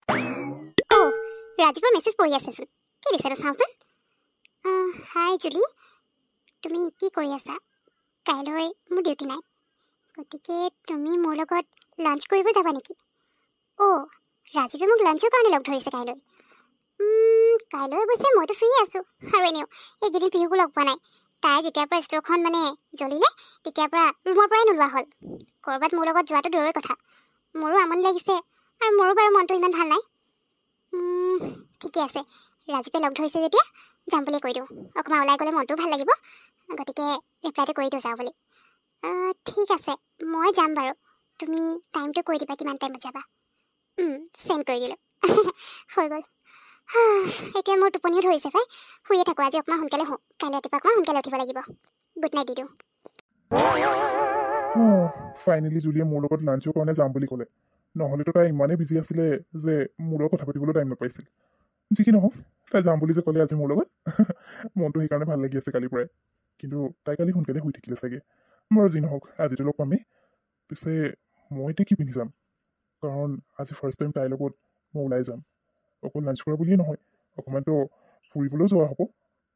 অ' ৰাজীৱৰ মেছেজ পঢ়ি আছেচোন। কি দিছে চাওঁচোন। হাই জুলি, তুমি কি কৰি আছা? কাইলৈ মোৰ ডিউটি নাই, গতিকে তুমি মোৰ লগত লাঞ্চ কৰিব যাবা নেকি? অ' ৰাজীৱে মোক লাঞ্চৰ কাৰণে লগ ধৰিছে কাইলৈ। কাইলৈ অৱশ্যে মইতো ফ্ৰী আছোঁ, আৰু এনেও এইকেইদিন পিহুকো লগ পোৱা নাই। তাই যেতিয়াৰ পৰা ষ্ট'ৰখন জ্বলিলে তেতিয়াৰ পৰা ৰুমৰ পৰাই নোলোৱা হ'ল। ক'ৰবাত মোৰ লগত যোৱাটো দূৰৰে কথা, মোৰো আমনি লাগিছে, আৰু মোৰো বাৰু মনটো ইমান ভাল নাই। ঠিকে আছে, ৰাজীৱে লগ ধৰিছে যেতিয়া যাম বুলি কৈ দিওঁ। অকণমান ওলাই গ'লে মনটোও ভাল লাগিব, গতিকে ৰিপ্লাইটো কৰি দিওঁ যাওঁ বুলি। ঠিক আছে, মই যাম বাৰু। তুমি টাইমটো কৈ দিবা, কিমান টাইমত যাবা। চেণ্ড কৰি দিলোঁ। হৈ গ'ল। এতিয়া মোৰ টোপনিও ধৰিছে ভাই, শুয়ে থাকোঁ। আজি অকণমান সোনকালে শুওঁ, কাইলৈ ৰাতিপুৱা অকণমান সোনকালে উঠিব লাগিব। গুড নাইট দি দিওঁ। ফাইনেলি জুলিয়ে মোৰ লগত লাঞ্চৰ কাৰণে যাম বুলি ক'লে। নহ'লেতো তাই ইমানেই বিজি আছিলে যে মোৰ লগত কথা পাতিবলৈ টাইম নাপাইছিল। যি কি নহওক, তাই যাম বুলি যে ক'লে আজি মোৰ লগত, মনটো সেইকাৰণে ভাল লাগি আছে কালিৰ পৰাই। কিন্তু তাই কালি সোনকালে শুই থাকিলে চাগে। বাৰু যি নহওক, আজিতো লগ পামেই। পিছে মই এতিয়া কি পিন্ধি যাম? কাৰণ আজি ফাৰ্ষ্ট টাইম তাইৰ লগত মই ওলাই যাম। অকল লাঞ্চ কৰা বুলিয়ে নহয়, অকণমানতো ফুৰিবলৈও যোৱা হ'ব।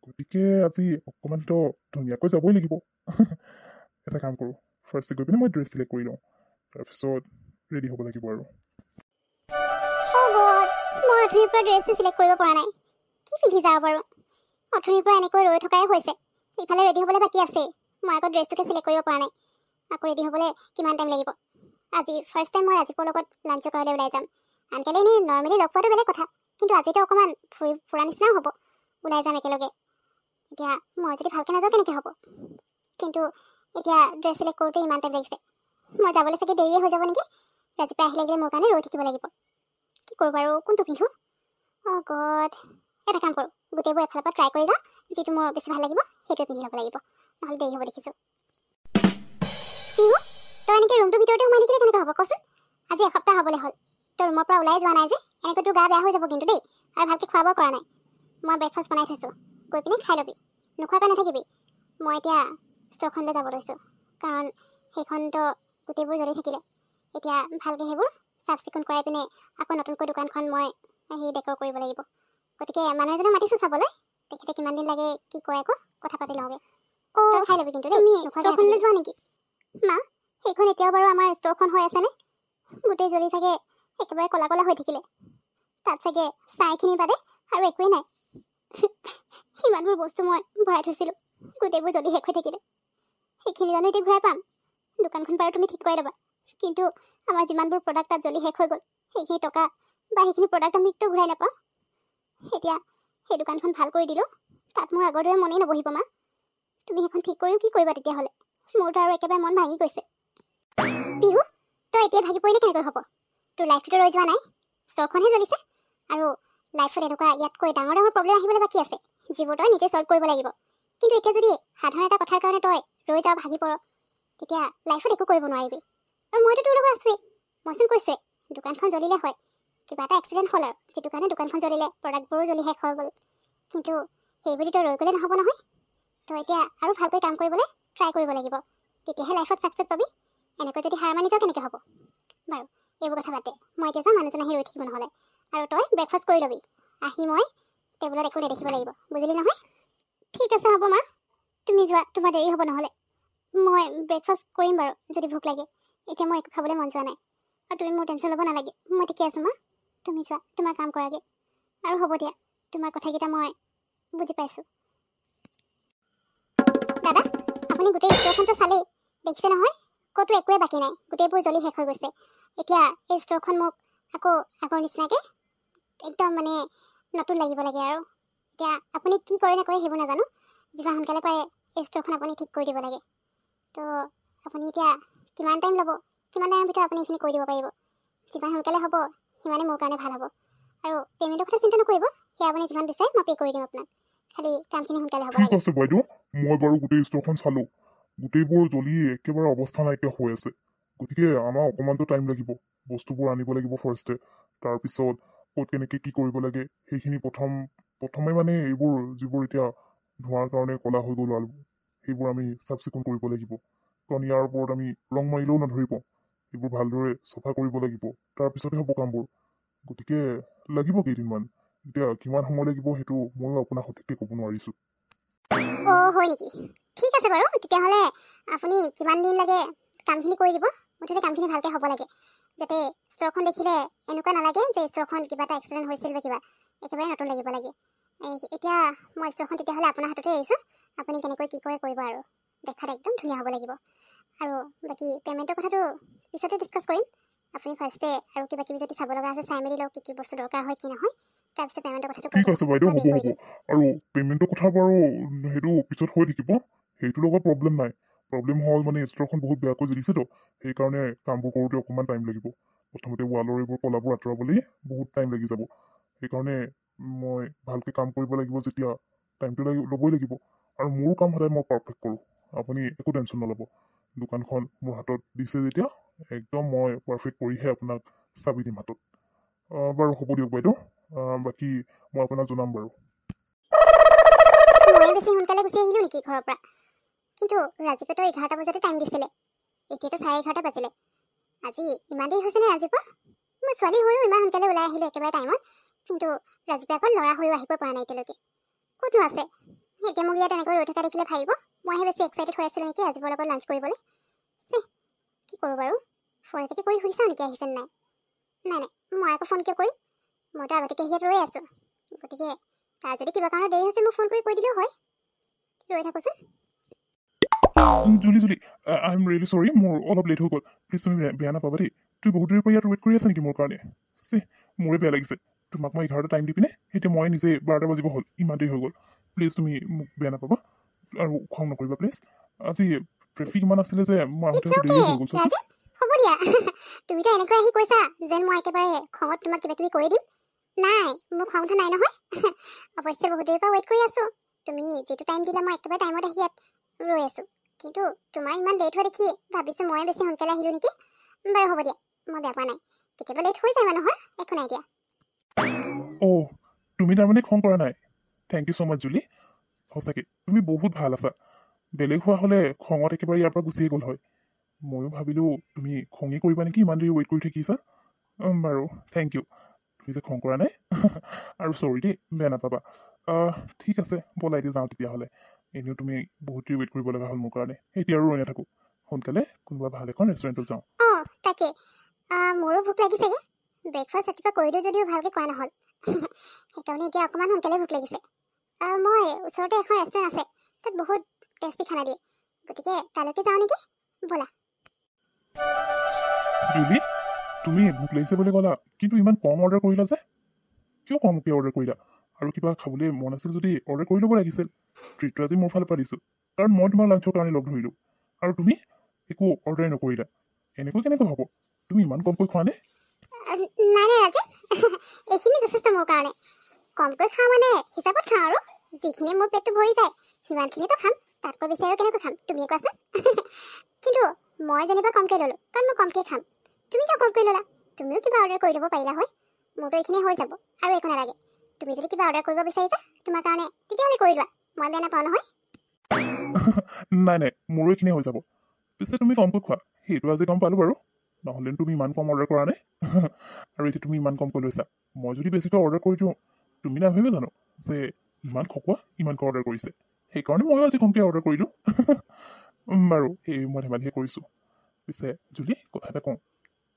গতিকে আজি অকণমানতো ধুনীয়াকৈ যাবই লাগিব। এটা কাম কৰোঁ, ফাৰ্ষ্ট গৈ পিনে মই ড্ৰেছ চিলেক্ট কৰি লওঁ, তাৰপিছত ৰেডি হ'ব লাগিব আৰু। মই অথনিৰ পৰা ড্ৰেছটো চিলেক্ট কৰিব পৰা নাই, কি পিন্ধি যাব বাৰু? অথনিৰ পৰা এনেকৈ ৰৈ থকাই হৈছে, ইফালে ৰেডি হ'বলৈ বাকী আছেই। মই আকৌ ড্ৰেছটোকে চিলেক্ট কৰিব পৰা নাই। আকৌ ৰেডি হ'বলৈ কিমান টাইম লাগিব? আজি ফাৰ্ষ্ট টাইম মই ৰাজীৱৰ লগত লাঞ্চৰ কাৰণে ওলাই যাম। আনকালে এনেই নৰ্মেলি লগ পোৱাটো বেলেগ কথা, কিন্তু আজিতো অকণমান ফুৰা নিচিনাও হ'ব। ওলাই যাম একেলগে। এতিয়া মই যদি ভালকৈ নাযাওঁ কেনেকৈ হ'ব? কিন্তু এতিয়া ড্ৰেছ চিলেক্ট কৰোঁতে ইমান টাইম লাগিছে, মই যাবলৈ চাগে দেৰিয়ে হৈ যাব নেকি? ৰাজীৱে আহি লাগিলে মোৰ কাৰণে ৰৈ থাকিব লাগিব। কি কৰোঁ বাৰু, কোনটো পিন্ধোঁ? অ' গড, এটা কাম কৰোঁ, গোটেইবোৰ এফালৰ পৰা ট্ৰাই কৰি যাওঁ, যিটো মোৰ বেছি ভাল লাগিব সেইটোৱে পিন্ধি ল'ব লাগিব, নহ'লে দেৰি হ'ব দেখিছোঁ। পিহু, তই এনেকৈ ৰুমটোৰ ভিতৰতে সোমাই থাকিলে কেনেকৈ হ'ব কচোন? আজি এসপ্তাহ হ'বলৈ হ'ল, তই ৰুমৰ পৰা ওলাই যোৱা নাই যে। এনেকৈ তোৰ গা বেয়া হৈ যাব কিন্তু দেই, আৰু ভালকৈ খোৱা বোৱা কৰা নাই। মই ব্ৰেকফাষ্ট বনাই থৈছোঁ, গৈ পিনে খাই ল'বি, নোখোৱাকৈ নাথাকিবি। মই এতিয়া ষ্ট'ৰখনলৈ যাব লৈছোঁ, কাৰণ সেইখনতো গোটেইবোৰ জ্বলি থাকিলে। এতিয়া ভালকৈ সেইবোৰ চাফ চিকুণ কৰাই পিনে আকৌ নতুনকৈ দোকানখন মই ডেকৰ কৰিব লাগিব। গতিকে মানুহ এজনক মাতিছোঁ চাবলৈ, তেখেতে কিমান দিন লাগে কি কৰে আকৌ কথা পাতি লওঁগৈ। তই খাই ল'বি কিন্তু দেই। তুমি ষ্ট'ৰখনলৈ যোৱা নেকি? মা, সেইখন এতিয়াও বাৰু আমাৰ ষ্ট'ৰখন হৈ আছেনে? গোটেই জ্বলি চাগে একেবাৰে ক'লা ক'লা হৈ থাকিলে। তাত চাগে চাইখিনি বাদে আৰু একোৱেই নাই। সিমানবোৰ বস্তু মই ভৰাই থৈছিলোঁ, গোটেইবোৰ জ্বলি শেষ হৈ থাকিলে। সেইখিনি জানো এতিয়া ঘূৰাই পাম? দোকানখন বাৰু তুমি ঠিক কৰাই ল'বা, কিন্তু আমাৰ যিমানবোৰ প্ৰডাক্ট তাত জ্বলি শেষ হৈ গ'ল, সেইখিনি টকা বা সেইখিনি প্ৰডাক্ট আমিতো ঘূৰাই নাপাওঁ। এতিয়া সেই দোকানখন ভাল কৰি দিলোঁ, তাত মোৰ আগৰ দৰে মনেই নবহিব মা। তুমি সেইখন ঠিক কৰিও কি কৰিবা তেতিয়াহ'লে? মোৰতো আৰু একেবাৰে মন ভাঙি গৈছে। পিহু, তই এতিয়া ভাগি পৰিলে কেনেকৈ হ'ব? তোৰ লাইফটোতো ৰৈ যোৱা নাই, ষ্ট'ৰখনহে জ্বলিছে। আৰু লাইফত এনেকুৱা ইয়াতকৈ ডাঙৰ ডাঙৰ প্ৰব্লেম আহিবলৈ বাকী আছে, যিবোৰ তই নিজে ছল্ভ কৰিব লাগিব। কিন্তু এতিয়া যদি সাধাৰণ এটা কথাৰ কাৰণে তই ৰৈ যাওঁ, ভাগি পৰ, তেতিয়া লাইফত একো কৰিব নোৱাৰিবি। আৰু মইতো তোৰ লগত আছোৱেই, মইচোন কৈছোৱেই দোকানখন জ্বলিলে হয়, কিবা এটা এক্সিডেণ্ট হ'ল আৰু যিটো কাৰণে দোকানখন জ্বলিলে, প্ৰডাক্টবোৰো জ্বলি শেষ হৈ গ'ল। কিন্তু সেইবুলি তই ৰৈ গ'লে নহ'ব নহয়। তই এতিয়া আৰু ভালকৈ কাম কৰিবলৈ ট্ৰাই কৰিব লাগিব, তেতিয়াহে লাইফত ছাকচেছ পাবি। এনেকৈ যদি হাৰ মানি যাওঁ কেনেকৈ হ'ব? বাৰু এইবোৰ কথা বাদ দে, মই এতিয়া যাম, মানুহজন আহি ৰৈ থাকিব নহ'লে। আৰু তই ব্ৰেকফাষ্ট কৰি ল'বি, আহি মই টেবুলত একো নেদেখিব লাগিব, বুজিলি নহয়? ঠিক আছে হ'ব মা, তুমি যোৱা, তোমাৰ দেৰি হ'ব নহ'লে। মই ব্ৰেকফাষ্ট কৰিম বাৰু যদি ভোক লাগে। এতিয়া মই একো খাবলৈ মন যোৱা নাই, আৰু তুমি মোৰ টেনশ্যন ল'ব নালাগে, মই ঠিকে আছোঁ মা। তুমি যোৱা, তোমাৰ কাম কৰাগে। আৰু হ'ব দিয়া, তোমাৰ কথাকেইটা মই বুজি পাইছোঁ। দাদা, আপুনি গোটেই ষ্ট'ৰখনটো চালেই, দেখিছে নহয়? ক'তো একোৱে বাকী নাই, গোটেইবোৰ জ্বলি শেষ হৈ গৈছে। এতিয়া এই ষ্ট'ৰখন মোক আকৌ আগৰ নিচিনাকৈ একদম নতুন লাগিব লাগে আৰু। এতিয়া আপুনি কি কৰে নকৰে সেইবোৰ নাজানো, যিমান সোনকালে পাৰে এই ষ্ট'ৰখন আপুনি ঠিক কৰি দিব লাগে। তো আপুনি এতিয়া কিমান টাইম ল'ব, কিমান টাইমৰ ভিতৰত আপুনি এইখিনি কৰি দিব পাৰিব? যিমান সোনকালে হ'ব সিমানে মোৰ কাৰণে ভাল হ'ব। আৰু পে'মেণ্টৰ কথা চিন্তা নকৰিব, সেয়া আপুনি যিমান দিছে মই পে' কৰি দিম আপোনাক। খালি কামখিনি সোনকালে হ'ব লাগে। ঠিক আছে বাইদেউ, মই বাৰু গোটেই ষ্ট'ৰখন চালোঁ, গোটেইবোৰ জ্বলি একেবাৰে অৱস্থা নাইকিয়া হৈ আছে। গতিকে আমাৰ অকণমানতো টাইম লাগিব, বস্তুবোৰ আনিব লাগিব ফাৰ্ষ্টে, তাৰপিছত ক'ত কেনেকৈ কি কৰিব লাগে সেইখিনি প্ৰথমে এইবোৰ যিবোৰ এতিয়া ধোঁৱাৰ কাৰণে ক'লা হৈ গ'ল আলু, সেইবোৰ আমি চাফ চিকুণ কৰিব লাগিব। কাৰণ ইয়াৰ ওপৰত আমি ৰং মাৰিলেও নধৰিব, সেইবোৰ ভালদৰে চফা কৰিব লাগিব, তাৰপিছতহে হ'ব কামবোৰ। গতিকে লাগিব কেইদিনমান। এতিয়া কিমান সময় লাগিব সেইটো ময়ো আপোনাক সঠিককৈ ক'ব নোৱাৰিছোঁ। হয় নেকি? ঠিক আছে বাৰু, তেতিয়াহ'লে আপুনি কিমান দিন লাগে কামখিনি কৰি দিব। মুঠতে কামখিনি ভালকৈ হ'ব লাগে, যাতে ষ্ট'ৰখন দেখিলে এনেকুৱা নালাগে যে ষ্ট'ৰখন কিবা এটা এক্সিডেণ্ট হৈছিল বা কিবা, একেবাৰে নতুন লাগিব লাগে। এতিয়া মই ষ্ট'ৰখন তেতিয়াহ'লে আপোনাৰ হাততে এৰিছোঁ। আপুনি কেনেকৈ কি কৰে কৰিব আৰু দেখাত একদম ধুনীয়া হ'ব লাগিব। আৰু বাকী পে'মেণ্টৰ কথাটো পিছতে ডিছকাছ কৰিম। আপুনি ফাৰ্ষ্টে আৰু কিবা কিবি যদি চাব লগা আছে চাই মেলি লওক, কি বস্তু দৰকাৰ হয় কি নহয়। তাৰপিছত পে'মেণ্টৰ কথাটো ঠিক আছে বাইদেউ, হ'ব হ'ব। আৰু পে'মেণ্টৰ কথা বাৰু সেইটো পিছত হৈ থাকিব, সেইটোৰ লগত প্ৰব্লেম নাই। প্ৰব্লেম হ'ল মানে ষ্ট'ৰখন বহুত বেয়াকৈ জ্বলিছেতো, সেইকাৰণে কামবোৰ কৰোঁতে অকণমান টাইম লাগিব। প্ৰথমতে ৱালৰ এইবোৰ কলাবোৰ আঁতৰাবলৈ বহুত টাইম লাগি যাব। সেইকাৰণে মই ভালকৈ কাম কৰিব লাগিব, যেতিয়া টাইমটো ল'বই লাগিব। আৰু মোৰো কাম সদায় মই পাৰফেক্ট কৰোঁ, আপুনি একো টেনশ্যন নল'ব। দোকানখন মোৰ হাতত দিছে যেতিয়া একদম মই পাৰফেক্ট কৰিহে আপোনাক চাবি দিম হাতত। বাৰু হ'ব দিয়ক বাইদেউ, বাকী মই আপোনাক জনাম বাৰু। মই বেছি সোনকালে গুচি আহিলোঁ নেকি ঘৰৰ পৰা? কিন্তু ৰাজীৱেতো 11টা বজাতে টাইম দিছিলে, এতিয়াতো 11:30 বাজিলে। আজি ইমান দেৰি হৈছেনে ৰাজীৱৰ? মই ছোৱালী হৈও ইমান সোনকালে ওলাই আহিলোঁ একেবাৰে টাইমত, কিন্তু ৰাজীৱে আকৌ ল'ৰা হৈও আহিব পৰা নাই এতিয়ালৈকে। ক'তনো আছে? এতিয়া মোক ইয়াত এনেকৈ ৰৈ থকা দেখিলে ভাবিব মইহে বেছি এক্সাইটেড হৈ আছিলোঁ নেকি ৰাজীৱৰ লগত লাঞ্চ কৰিবলৈ। কি কৰোঁ বাৰু? ফোন এটাকে কৰি সুধি চাওঁ নেকি আহিছেনে নাই। নাই নাই, মই আকৌ ফোন কিয় কৰিম? মইতো আগতীয়াকৈ ইয়াত ৰৈ আছোঁ, গতিকে তাৰ যদি কিবা কাৰণত দেৰি হৈছে মোক ফোন কৰি কৈ দিলেও হয়। ৰৈ থাকোঁচোন। জুলি আই এম ৰিয়েলি চৰি, মোৰ অলপ লেট হৈ গ'ল। প্লিজ তুমি বেয়া নাপাবা দেই। তুমি বহুত দেৰিৰ পৰা ইয়াত ৱেইট কৰি আছা নেকি মোৰ কাৰণে? মোৰে বেয়া লাগিছে। তোমাক মই 11টা টাইম দি পিনে এতিয়া মই নিজে 12টা বাজিব হ'ল, ইমান দেৰি হৈ গ'ল। প্লিজ তুমি মোক বেয়া নাপাবা আৰু খং নকৰিবা প্লিজ। আজি ট্ৰেফিক ইমান আছিলে যে মই আহোঁতে দেৰি হৈ গ'ল। ৰাজীৱ, হ'ব দিয়া। তুমিতো এনেকৈ আহি কৈছা যেন মই একেবাৰে খঙত তোমাক কিবা কিবি কৰি দিম। নাই, মোৰ খং উঠা নাই নহয়। অৱশ্যে বহুত দেৰিৰ পৰা ৱেইট কৰি আছোঁ। তুমি যিটো টাইম দিলা মই একেবাৰে টাইমত আহি ইয়াত ৰৈ আছোঁ, কিন্তু তোমাৰ ইমান লেট হোৱা দেখি ভাবিছোঁ মই বেছি সোনকালে আহিলোঁ নেকি। বাৰু হ'ব দিয়া, মই বেয়া পোৱা নাই। কেতিয়াবা লেট হৈ যায় মানুহৰ, একো নাই দিয়া। তুমি তাৰমানে খং কৰা নাই? থেংক ইউ ছ' মাছ জুলি। সঁচাকৈ তুমি বহুত ভাল আছা। বেলেগ হোৱা হ'লে খঙত একেবাৰে ইয়াৰ পৰা গুচিয়ে গ'ল হয়। ময়ো ভাবিলোঁ তুমি খঙেই কৰিবা নেকি, ইমান দেৰি ৱেইট কৰি থাকিছা। বাৰু থেংক ইউ, তুমি যে খং কৰা নাই। আৰু চৰি দেই, বেয়া নাপাবা। ঠিক আছে, ব'লা এতিয়া যাওঁ তেতিয়াহ'লে। এনেও তুমি বহুত দেৰি ৱেইট কৰিব লগা হ'ল মোৰ কাৰণে। এতিয়া আৰু ৰৈ নাথাকোঁ, সোনকালে কোনোবা ভাল এখন ৰেষ্টুৰেণ্টত যাওঁ। তাকে মোৰো ভোক লাগিছেগে। ব্ৰেকফাষ্ট ৰাতিপুৱা কৰিলোঁ যদিও ভালকৈ কৰা নহ'ল। সেইকাৰণে এতিয়া অকণমান সোনকালে ভোক লাগিছে। মই ওচৰতে এখন ৰেষ্টুৰেণ্ট আছে, তাত বহুত টেষ্টি খানা দিয়ে, গতিকে তালৈকে যাওঁ নেকি, ব'লা। জুলি, তুমি ভোক লাগিছে বুলি ক'লা, কিন্তু ইমান কম অৰ্ডাৰ কৰিলা যে? কিয় কমকৈ অৰ্ডাৰ কৰিলা? আৰু কিবা খাবলৈ মন আছিল যদি অৰ্ডাৰ কৰি ল'ব লাগিছিল। ট্ৰিটটো আজি মোৰ ফালৰ পৰা দিছোঁ, কাৰণ মই তোমাৰ লাঞ্চৰ কাৰণে লগ ধৰিলোঁ আৰু তুমি একো অৰ্ডাৰ নকৰিলা। এনেকৈ কেনেকৈ হ'ব? তুমি ইমান কমকৈ খোৱা নে? নাই ৰাজীৱ, এইখিনি যথেষ্ট মোৰ কাৰণে। কমকৈ খাওঁ মানে হিচাপত খাওঁ আৰু যিখিনি মোৰ পেটটো ভৰি যায় সিমানখিনিতো খাম, তাতকৈ বেছি আৰু কেনেকৈ খাম তুমিয়ে কোৱাচোন। কিন্তু মই যেনিবা কমকৈ ল'লোঁ, কাৰণ মই কমকৈ খাম। তুমি কিয় কমকৈ ল'লা? তুমিও কিবা অৰ্ডাৰ কৰি ল'ব পাৰিলা হয়। মোৰতো এইখিনি হৈ যাব আৰু একো নালাগে। তুমি যদি কিবা অৰ্ডাৰ কৰিব বিচাৰিছা তোমাৰ কাৰণে, তেতিয়াহ'লে কৰি লোৱা, মই বেয়া নাপাওঁ নহয়। নাই, মোৰো এইখিনি হৈ যাব। পিছে তুমি কমকৈ খোৱা, সেইটো আজি গম পালোঁ বাৰু। নহ'লেনো তুমি ইমান কম অৰ্ডাৰ কৰা নাই। আৰু এতিয়া তুমি ইমান কমকৈ লৈছা। মই যদি বেছিকৈ অৰ্ডাৰ কৰি দিওঁ, তুমি নাভাবিবা জানো যে ইমান খকুৱা ইমানকৈ অৰ্ডাৰ কৰিছে? সেইকাৰণে ময়ো আজি কমকৈ অৰ্ডাৰ কৰিলোঁ। বাৰু এই মই ধেমালিহে কৰিছোঁ। পিছে জুলি, কথা এটা কওঁ,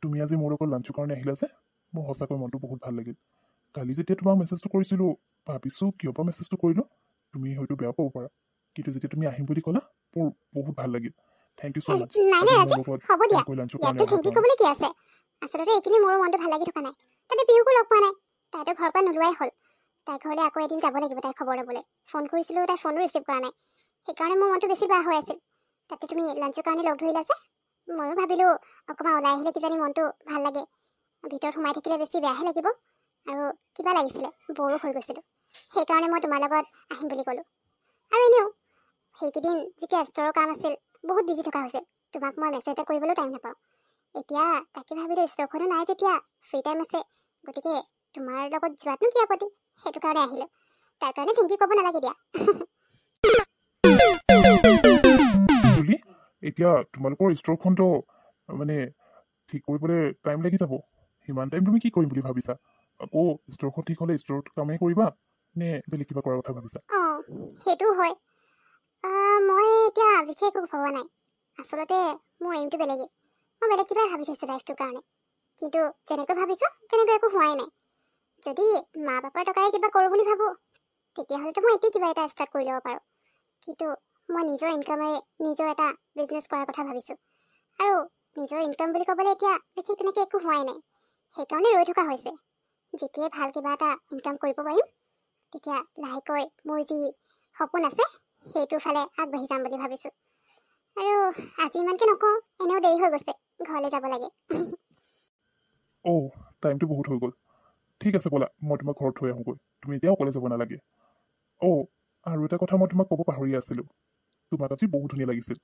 তুমি আজি মোৰ লগত লাঞ্চৰ কাৰণে আহিলা যে মোৰ সঁচাকৈ মনটো বহুত ভাল লাগিল। কালি যেতিয়া তোমাক মেছেজটো কৰিছিলোঁ, ভাবিছোঁ কিয় বা মেছেজটো কৰিলোঁ, তুমি হয়তো বেয়া পাব পাৰা, কিন্তু যেতিয়া তুমি আহিম বুলি ক'লা মোৰ বহুত ভাল লাগিল। থেংক ইউ ছ' মাছ। নাই ৰাজীৱ, হ'ব দিয়া, লাঞ্চৰ ইয়াততো কাৰণে থেংক ইউ ক'বলৈ কি আছে? আচলতে এইখিনি মোৰো মনটো ভাল লাগি থকা নাই। তাতে পিহুকো লগ পোৱা নাই, তাইতো ঘৰৰ পৰা নোলোৱাই হ'ল। তাই ঘৰলৈ আকৌ এদিন যাব লাগিব তাই খবৰ ল'বলৈ। ফোন কৰিছিলোঁ, তাই ফোনো ৰিচিভ কৰা নাই। সেইকাৰণে মোৰ মনটো বেছি বেয়া হৈ আছিল। তাতে তুমি লাঞ্চৰ কাৰণে লগ ধৰিলা যে, ময়ো ভাবিলোঁ অকণমান ওলাই আহিলে কিজানি মনটো ভাল লাগে। ভিতৰত সোমাই থাকিলে বেছি বেয়াহে লাগিব, আৰু কিবা লাগিছিলে, বৰো হৈ গৈছিলোঁ। সেইকাৰণে মই তোমাৰ লগত আহিম বুলি ক'লোঁ। আৰু এনেও সেইকেইদিন যেতিয়া ষ্ট'ৰৰ কাম আছিল বহুত বিজি থকা হৈছিল, তোমাক মই মেছেজ এটা কৰিবলৈও টাইম নাপাওঁ। এতিয়া তাকে ভাবিলোঁ ষ্ট'ৰখনো নাই যেতিয়া ফ্ৰী টাইম আছে, গতিকে তোমাৰ লগত যোৱাতনো কি আপত্তি, সেইটো কাৰণে আহিলোঁ। তাৰ কাৰণে থেংক ইউ ক'ব নালাগে দিয়া। জুলি, এতিয়া তোমালোকৰ ষ্ট'ৰখনটো মানে ঠিক কৰিবলৈ টাইম লাগি যাব। সিমান টাইম তুমি কি কৰিম বুলি ভাবিছা? আকৌ ষ্ট'ৰখন ঠিক হ'লে ষ্ট'ৰত কামেই কৰিবা নে বেলেগ কিবা কৰাৰ কথা ভাবিছা? অঁ সেইটোও হয়। মই এতিয়া বিশেষ একো ভবা নাই। আচলতে মোৰ এইমটো বেলেগেই। মই বেলেগ কিবাই ভাবি থৈছোঁ লাইফটোৰ কাৰণে, কিন্তু যেনেকৈ ভাবিছোঁ তেনেকৈ একো হোৱাই নাই। যদি মা পাপাৰ টকাৰে কিবা কৰোঁ বুলি ভাবোঁ তেতিয়াহ'লেতো মই এতিয়া কিবা এটা ষ্টাৰ্ট কৰি ল'ব পাৰোঁ, কিন্তু মই নিজৰ ইনকামেৰে নিজৰ এটা বিজনেছ কৰাৰ কথা ভাবিছোঁ। আৰু নিজৰ ইনকাম বুলি ক'বলৈ এতিয়া বিশেষ তেনেকৈ একো হোৱাই নাই, সেইকাৰণে ৰৈ থকা হৈছে। যেতিয়াই ভাল কিবা এটা ইনকাম কৰিব পাৰিম তেতিয়া লাহেকৈ মোৰ যি সপোন আছে সেইটোৰ ফালে আগবাঢ়ি যাম বুলি ভাবিছোঁ। আৰু আজি ইমানকৈ নকওঁ, এনেও দেৰি হৈ গৈছে, ঘৰলৈ যাব লাগে। অ' টাইমটো বহুত হৈ গ'ল। ঠিক আছে ব'লা, মই তোমাক ঘৰত থৈ আহোঁগৈ। তুমি এতিয়া অকলে যাব নালাগে। অ' আৰু এটা কথা মই তোমাক ক'ব পাহৰিয়ে আছিলোঁ। তোমাক আজি বহুত ধুনীয়া লাগিছিল।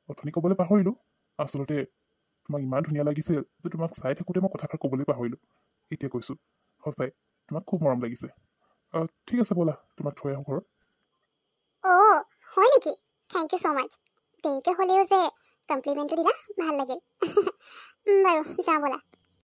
অথনি ক'বলৈ পাহৰিলোঁ। আচলতে তোমাক ইমান ধুনীয়া লাগিছিল যে তোমাক চাই থাকোঁতে মই কথাষাৰ ক'বলৈ পাহৰিলোঁ। এতিয়া কৈছোঁ, সঁচাই তোমাক খুব মৰম লাগিছে। ঠিক আছে ব'লা, তোমাক থৈ আহোঁ ঘৰত। অ' হয় নেকি? থেংক ইউ ছ' মাছ। দেৰিকৈ হ'লেও যে কমপ্লিমেণ্টটো দিলা ভাল লাগিল। বাৰু যাওঁ ব'লা।